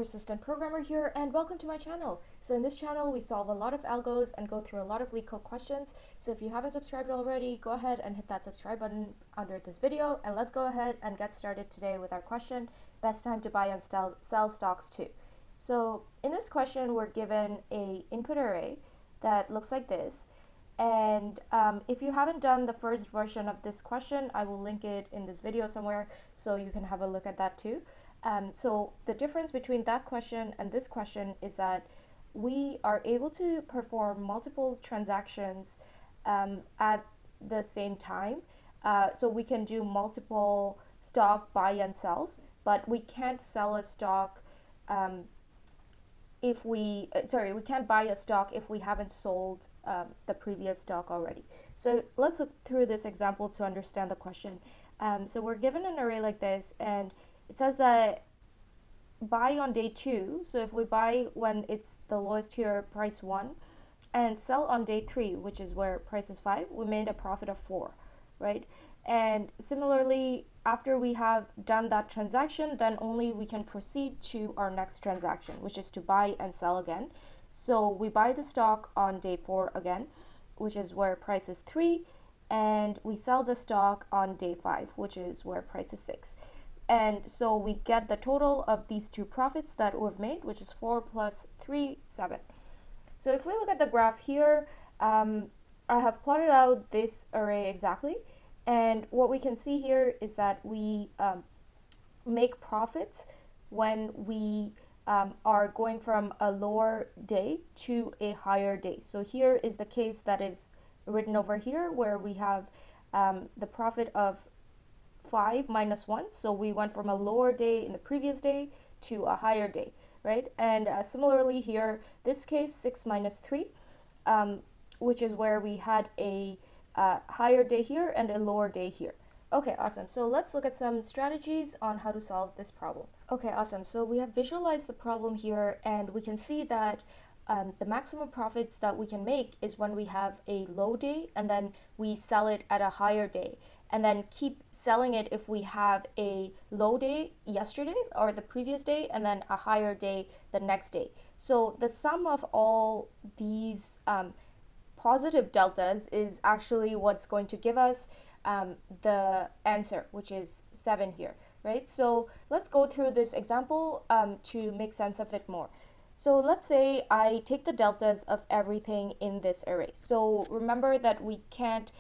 Persistent Programmer here, and welcome to my channel. So in this channel we solve a lot of algos and go through a lot of Leetcode questions. So if you haven't subscribed already, go ahead and hit that subscribe button under this video, and let's go ahead and get started today with our question, best time to buy and sell stocks too. So in this question we're given a input array that looks like this, and if you haven't done the first version of this question, I will link it in this video somewhere so you can have a look at that too. So the difference between that question and this question is that we are able to perform multiple transactions at the same time. So we can do multiple stock buy and sells, but we can't sell a stock we can't buy a stock if we haven't sold the previous stock already. So let's look through this example to understand the question. So we're given an array like this, and it says that buy on day 2, so if we buy when it's the lowest here, price 1, and sell on day 3, which is where price is 5, we made a profit of 4, right? And similarly, after we have done that transaction, then only we can proceed to our next transaction, which is to buy and sell again. So we buy the stock on day 4 again, which is where price is 3, and we sell the stock on day 5, which is where price is 6. And so we get the total of these two profits that we've made, which is 4 plus 3, 7. So if we look at the graph here, I have plotted out this array exactly. And what we can see here is that we make profits when we are going from a lower day to a higher day. So here is the case that is written over here, where we have the profit of 5 minus 1, so we went from a lower day in the previous day to a higher day, right? And similarly here, this case 6 minus 3, which is where we had a higher day here and a lower day here. Okay, awesome. So let's look at some strategies on how to solve this problem. Okay, awesome. So we have visualized the problem here, and we can see that the maximum profits that we can make is when we have a low day and then we sell it at a higher day, and then keep selling it if we have a low day yesterday or the previous day and then a higher day the next day. So the sum of all these positive deltas is actually what's going to give us the answer, which is 7 here, right? So let's go through this example to make sense of it more. So let's say I take the deltas of everything in this array. So remember that we can't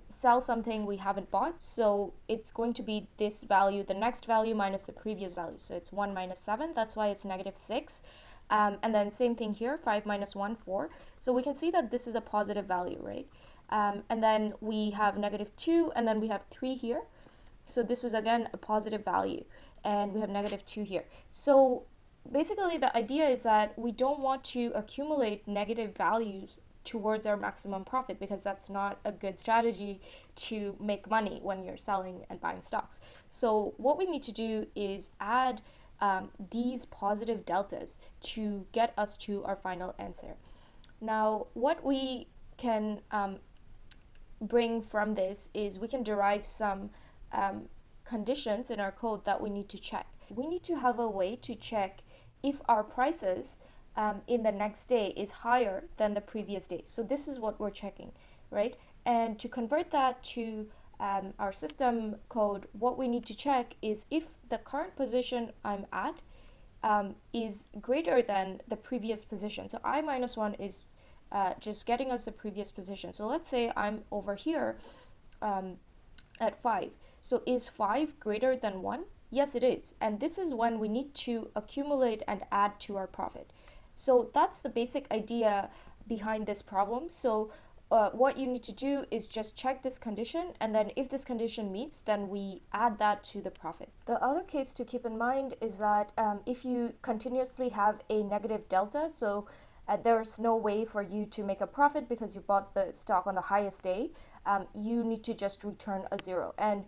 sell something we haven't bought, so it's going to be this value, the next value minus the previous value. So it's 1 minus 7, that's why it's negative 6. And then same thing here, 5 minus 1, 4. So we can see that this is a positive value, right? And then we have negative 2, and then we have 3 here. So this is again a positive value, and we have negative 2 here. So basically the idea is that we don't want to accumulate negative values towards our maximum profit, because that's not a good strategy to make money when you're selling and buying stocks. So what we need to do is add these positive deltas to get us to our final answer. Now what we can bring from this is we can derive some conditions in our code that we need to check. We need to have a way to check if our prices in the next day is higher than the previous day. So this is what we're checking, right? And to convert that to our system code, what we need to check is if the current position I'm at is greater than the previous position. So I minus 1 is just getting us the previous position. So let's say I'm over here at 5. So is 5 greater than 1? Yes, it is. And this is when we need to accumulate and add to our profit. So that's the basic idea behind this problem. So what you need to do is just check this condition, and then if this condition meets, then we add that to the profit. The other case to keep in mind is that if you continuously have a negative delta, so there's no way for you to make a profit because you bought the stock on the highest day, you need to just return a 0. And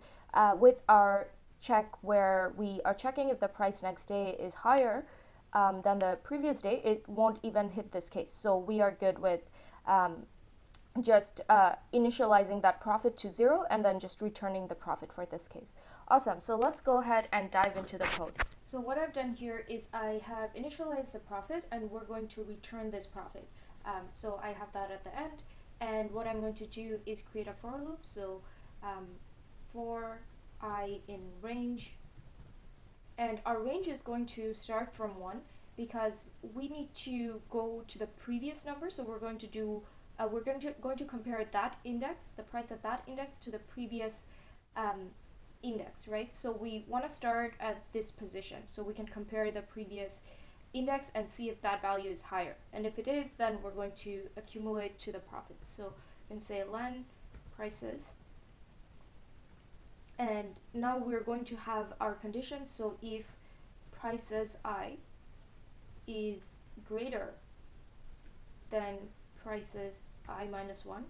with our check where we are checking if the price next day is higher than the previous day, it won't even hit this case. So we are good with just initializing that profit to 0 and then just returning the profit for this case. Awesome. So let's go ahead and dive into the code. So what I've done here is I have initialized the profit and we're going to return this profit. So I have that at the end, and what I'm going to do is create a for loop. So for I in range, and our range is going to start from 1 because we need to go to the previous number. So we're going to do we're going to compare that index, the price of that index, to the previous index, right? So we want to start at this position so we can compare the previous index and see if that value is higher, and if it is, then we're going to accumulate to the profits. So we can say len prices, and now we're going to have our conditions. So if prices I is greater than prices I minus 1,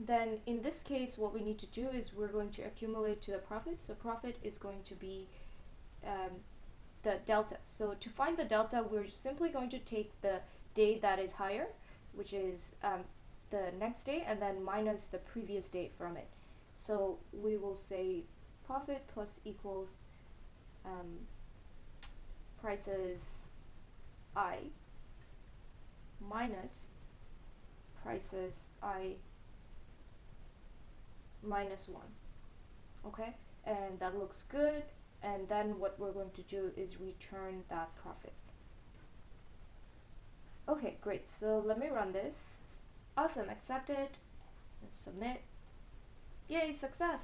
then in this case what we need to do is we're going to accumulate to the profit. So profit is going to be the delta. So to find the delta, we're simply going to take the day that is higher, which is the next day, and then minus the previous day from it. So we will say profit plus equals prices I minus prices I minus 1. Okay, and that looks good. And then what we're going to do is return that profit. Okay, great. So let me run this. Awesome, accepted. Submit. Yay, success!